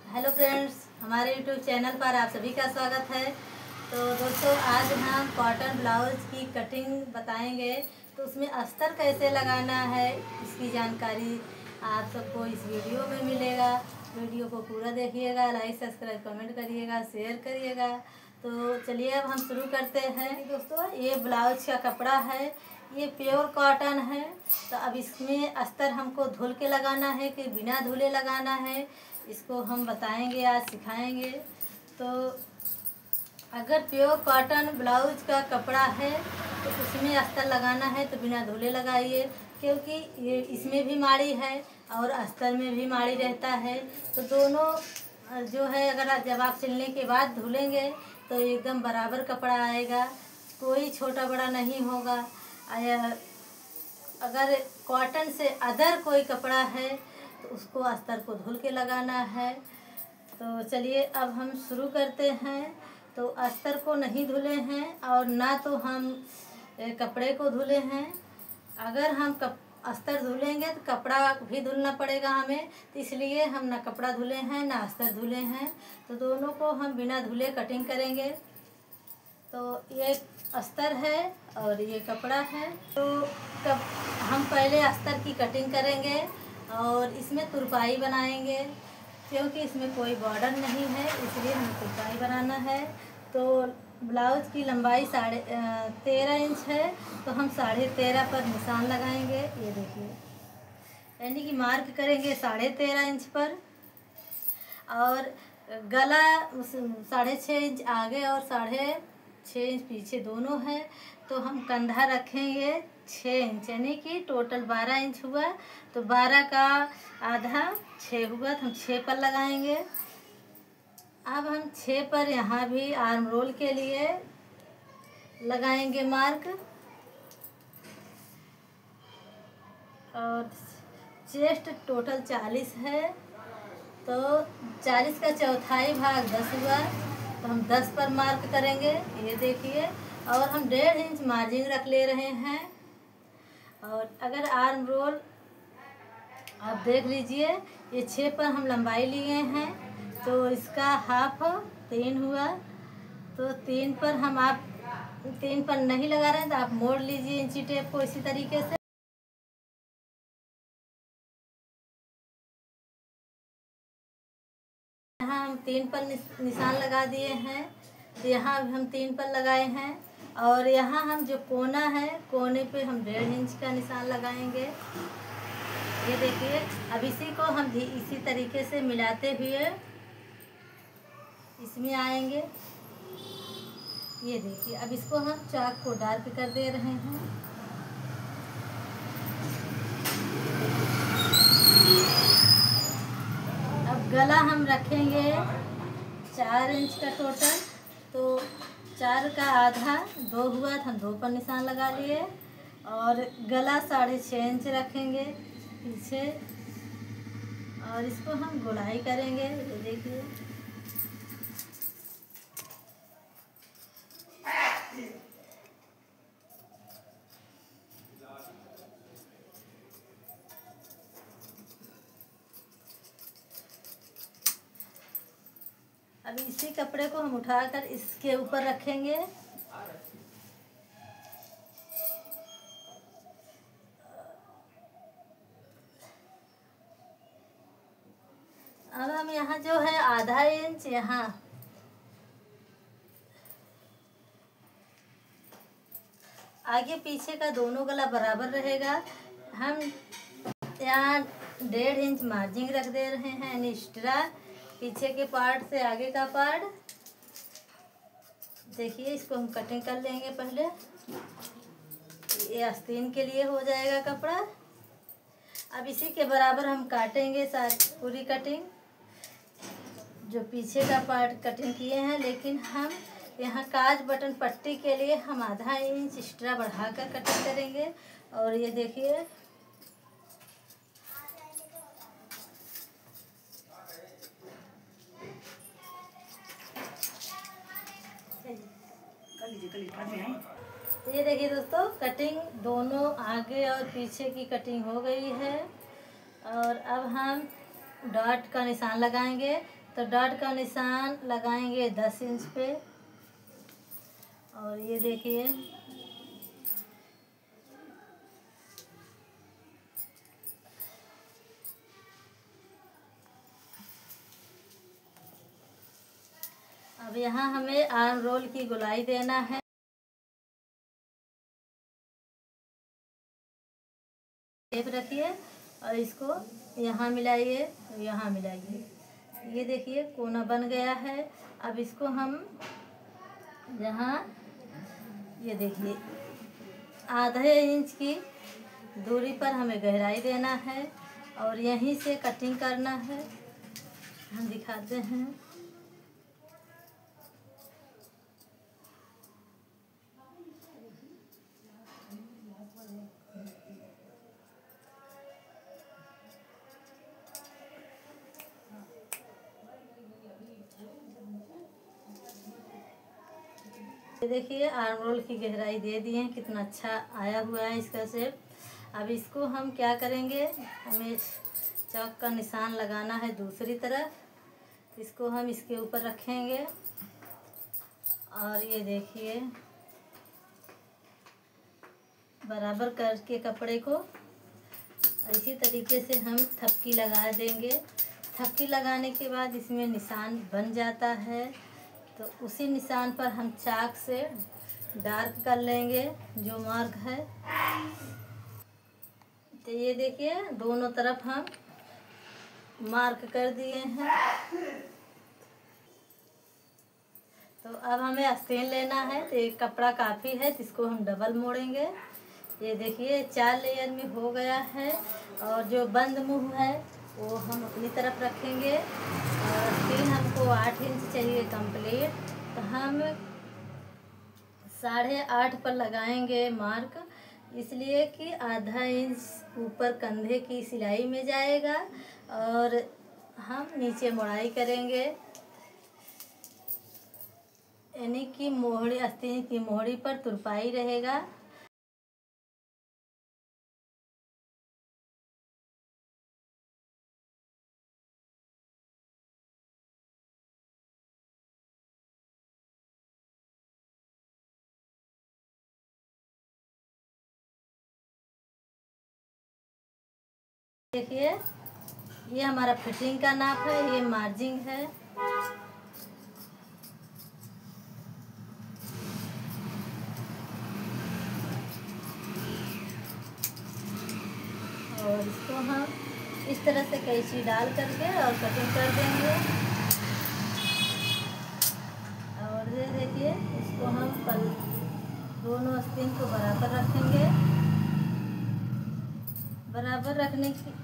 Hello friends, हमारे YouTube channel पर आप सभी का स्वागत है। तो दोस्तों, आज हम कॉटन ब्लाउज की कटिंग बताएंगे। तो उसमें अस्तर कैसे लगाना है, इसकी जानकारी आप सबको इस वीडियो में मिलेगा। वीडियो को पूरा देखिएगा, लाइक सब्सक्राइब कमेंट करिएगा, शेयर करिएगा। तो चलिए अब हम शुरू करते हैं। दोस्तों, ये ब्लाउज का कपड़ा है, ये प्योर कॉटन है। तो अब इसमें अस्तर हमको धुल के लगाना है कि बिना धुले लगाना है, इसको हम बताएंगे, आज सिखाएंगे। तो अगर प्योर कॉटन ब्लाउज का कपड़ा है तो उसमें अस्तर लगाना है तो बिना धुले लगाइए, क्योंकि ये इसमें भी माड़ी है और अस्तर में भी माड़ी रहता है। तो दोनों जो है, अगर जब आप सिलने के बाद धुलेंगे तो एकदम बराबर कपड़ा आएगा, कोई छोटा बड़ा नहीं होगा। अगर कॉटन से अदर कोई कपड़ा है तो उसको अस्तर को धुल के लगाना है। तो चलिए अब हम शुरू करते हैं। तो अस्तर को नहीं धुले हैं और ना तो हम कपड़े को धुले हैं। अगर हम अस्तर धुलेंगे तो कपड़ा भी धुलना पड़ेगा हमें, तो इसलिए हम ना कपड़ा धुले हैं ना अस्तर धुले हैं। तो दोनों को हम बिना धुले कटिंग करेंगे। तो ये अस्तर है और ये कपड़ा है। तो हम पहले अस्तर की कटिंग करेंगे और इसमें तुरपाई बनाएंगे, क्योंकि इसमें कोई बॉर्डर नहीं है, इसलिए हमें तुरपाई बनाना है। तो ब्लाउज की लंबाई 13.5 इंच है, तो हम 13.5 पर निशान लगाएंगे। ये देखिए, यानी कि मार्क करेंगे 13.5 इंच पर। और गला 6.5 इंच आगे और 6.5 इंच पीछे दोनों है। तो हम कंधा रखेंगे 6 इंच, यानी कि टोटल 12 इंच हुआ। तो 12 का आधा 6 हुआ, तो हम 6 पर लगाएंगे। अब हम 6 पर यहाँ भी आर्म रोल के लिए लगाएंगे मार्क। और चेस्ट टोटल 40 है, तो 40 का चौथाई भाग 10 हुआ, तो हम 10 पर मार्क करेंगे। ये देखिए, और हम 1.5 इंच मार्जिन रख ले रहे हैं। और अगर आर्म रोल आप देख लीजिए, ये 6 पर हम लंबाई लिए हैं, तो इसका हाफ 3 हुआ। तो 3 पर हम, आप 3 पर नहीं लगा रहे हैं तो आप मोड़ लीजिए इंची टेप को इसी तरीके से। यहाँ हम 3 पर निशान लगा दिए हैं, तो यहाँ हम 3 पर लगाए हैं। और यहाँ हम जो कोना है, कोने पे हम 1.5 इंच का निशान लगाएंगे। ये देखिए, अब इसी को हम इसी तरीके से मिलाते हुए इसमें आएंगे। ये देखिए, अब इसको हम चाक को डार्क कर दे रहे हैं। अब गला हम रखेंगे 4 इंच का टोटल, तो 4 का आधा 2 हुआ, तो हम 2 पर निशान लगा लिए। और गला 6.5 इंच रखेंगे पीछे, और इसको हम गोलाई करेंगे। ये देखिए, अब इसी कपड़े को हम उठाकर इसके ऊपर रखेंगे। अब हम यहाँ जो है आधा इंच, यहाँ आगे पीछे का दोनों गला बराबर रहेगा। हम यहाँ 1.5 इंच मार्जिन रख दे रहे हैं, यानी एक्स्ट्रा पीछे के पार्ट से आगे का पार्ट। देखिए, इसको हम कटिंग कर लेंगे पहले। ये आस्तीन के लिए हो जाएगा कपड़ा। अब इसी के बराबर हम काटेंगे पूरी कटिंग, जो पीछे का पार्ट कटिंग किए हैं। लेकिन हम यहाँ काज बटन पट्टी के लिए हम आधा इंच एक्स्ट्रा बढ़ाकर कटिंग करेंगे। और ये देखिए, ये देखिए दोस्तों, कटिंग दोनों आगे और पीछे की कटिंग हो गई है। और अब हम डॉट का निशान लगाएंगे। तो डॉट का निशान लगाएंगे 10 इंच पे। और ये देखिए अब यहाँ हमें आर्म रोल की गोलाई देना है। टेप रखिए और इसको यहाँ मिलाइए, यहाँ मिलाइए। ये देखिए कोना बन गया है। अब इसको हम यहाँ ये देखिए आधे इंच की दूरी पर हमें गहराई देना है और यहीं से कटिंग करना है। हम दिखाते हैं। ये देखिए आर्म रोल की गहराई दे दिए हैं, कितना अच्छा आया हुआ है इसका शेप। अब इसको हम क्या करेंगे, हमें चौक का निशान लगाना है दूसरी तरफ। इसको हम इसके ऊपर रखेंगे और ये देखिए बराबर करके कपड़े को इसी तरीके से हम थपकी लगा देंगे। थपकी लगाने के बाद इसमें निशान बन जाता है, तो उसी निशान पर हम चाक से डार्क कर लेंगे जो मार्क है। तो ये देखिए दोनों तरफ हम मार्क कर दिए हैं। तो अब हमें आस्तीन लेना है। तो एक कपड़ा काफ़ी है, तो इसको हम डबल मोड़ेंगे। ये देखिए 4 लेयर में हो गया है। और जो बंद मुंह है वो हम अपनी तरफ रखेंगे। और आस्तीन हमको 8 इंच चाहिए कंप्लीट, तो हम 8.5 पर लगाएंगे मार्क, इसलिए कि आधा इंच ऊपर कंधे की सिलाई में जाएगा और हम नीचे मोड़ाई करेंगे, यानी कि मोहड़ी आस्तीन की मोहड़ी पर तुरपाई रहेगा। देखिए ये हमारा फिटिंग का नाप है, ये मार्जिंग है। और इसको हम इस तरह से कैंची डाल करके और कटिंग कर देंगे। और ये देखिए इसको हम दोनों आस्तीन को बराबर रखेंगे। बराबर रखने की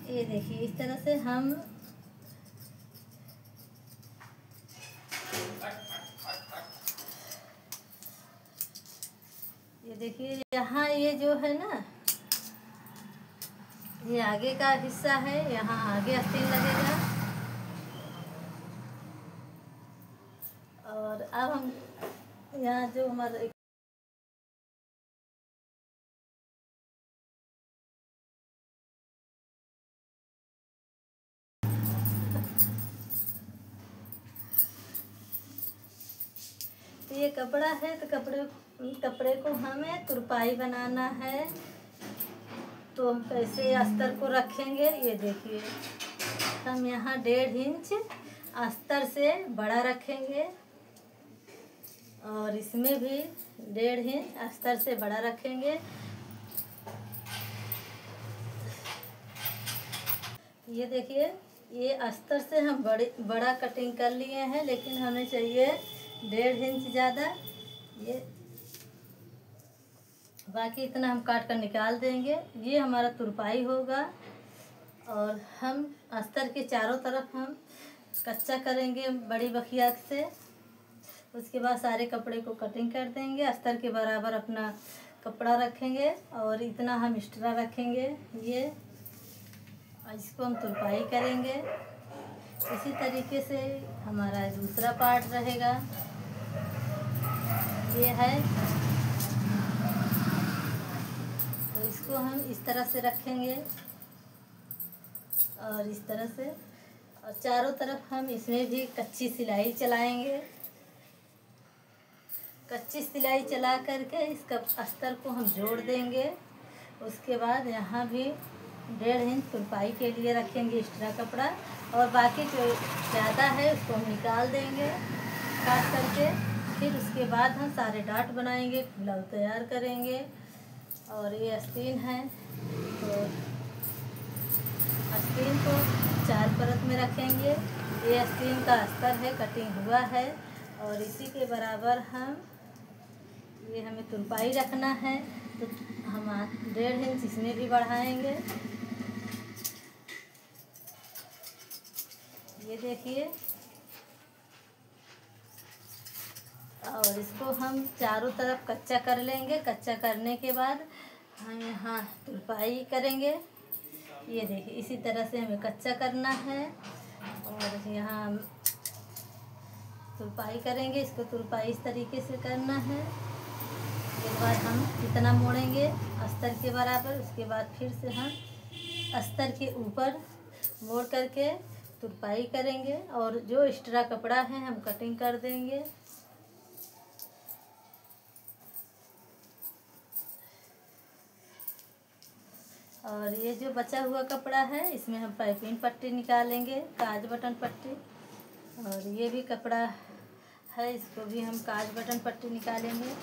ये देखिए इस तरह से हम ये देखिए यहाँ ये जो है ना, ये आगे का हिस्सा है, यहाँ आगे आस्तीन लगेगा। और अब हम यहाँ जो हमारे तो ये कपड़ा है, तो कपड़े को हमें तुरपाई बनाना है। तो हम कैसे अस्तर को रखेंगे, ये देखिए हम यहाँ 1.5 इंच अस्तर से बड़ा रखेंगे और इसमें भी 1.5 इंच अस्तर से बड़ा रखेंगे। ये देखिए ये अस्तर से हम बड़ा कटिंग कर लिए हैं, लेकिन हमें चाहिए 1.5 इंच ज़्यादा। ये बाकी इतना हम काट कर निकाल देंगे। ये हमारा तुरपाई होगा और हम अस्तर के चारों तरफ हम कच्चा करेंगे बड़ी बखिया से। उसके बाद सारे कपड़े को कटिंग कर देंगे। अस्तर के बराबर अपना कपड़ा रखेंगे और इतना हम एक्स्ट्रा रखेंगे। ये इसको हम तुरपाई करेंगे। इसी तरीके से हमारा दूसरा पार्ट रहेगा। ये है, तो इसको हम इस तरह से रखेंगे और इस तरह से और चारों तरफ हम इसमें भी कच्ची सिलाई चलाएंगे। कच्ची सिलाई चला करके इसका अस्तर को हम जोड़ देंगे। उसके बाद यहाँ भी 1.5 इंच तुरपाई के लिए रखेंगे एक्स्ट्रा कपड़ा, और बाकी जो ज़्यादा है उसको हम निकाल देंगे काट करके। फिर उसके बाद हम सारे डाट बनाएंगे, ब्लाउज तैयार करेंगे। और ये आस्तीन है, तो आस्तीन को 4 परत में रखेंगे। ये आस्तीन का अस्तर है, कटिंग हुआ है, और इसी के बराबर ये हमें तुरपाई रखना है, तो हम 1.5 इंच इसमें भी बढ़ाएंगे। ये देखिए, और इसको हम चारों तरफ कच्चा कर लेंगे। कच्चा करने के बाद हम यहाँ तुरपाई करेंगे। ये देखिए, इसी तरह से हमें कच्चा करना है, और यहाँ हम तुरपाई करेंगे। इसको तुरपाई इस तरीके से करना है। उसके बाद हम इतना मोड़ेंगे अस्तर के बराबर। उसके बाद फिर से हम अस्तर के ऊपर मोड़ करके तुरपाई करेंगे, और जो एक्स्ट्रा कपड़ा है हम कटिंग कर देंगे। और ये जो बचा हुआ कपड़ा है इसमें हम पाइपिंग पट्टी निकालेंगे, काज बटन पट्टी। और ये भी कपड़ा है, इसको भी हम काज बटन पट्टी निकालेंगे।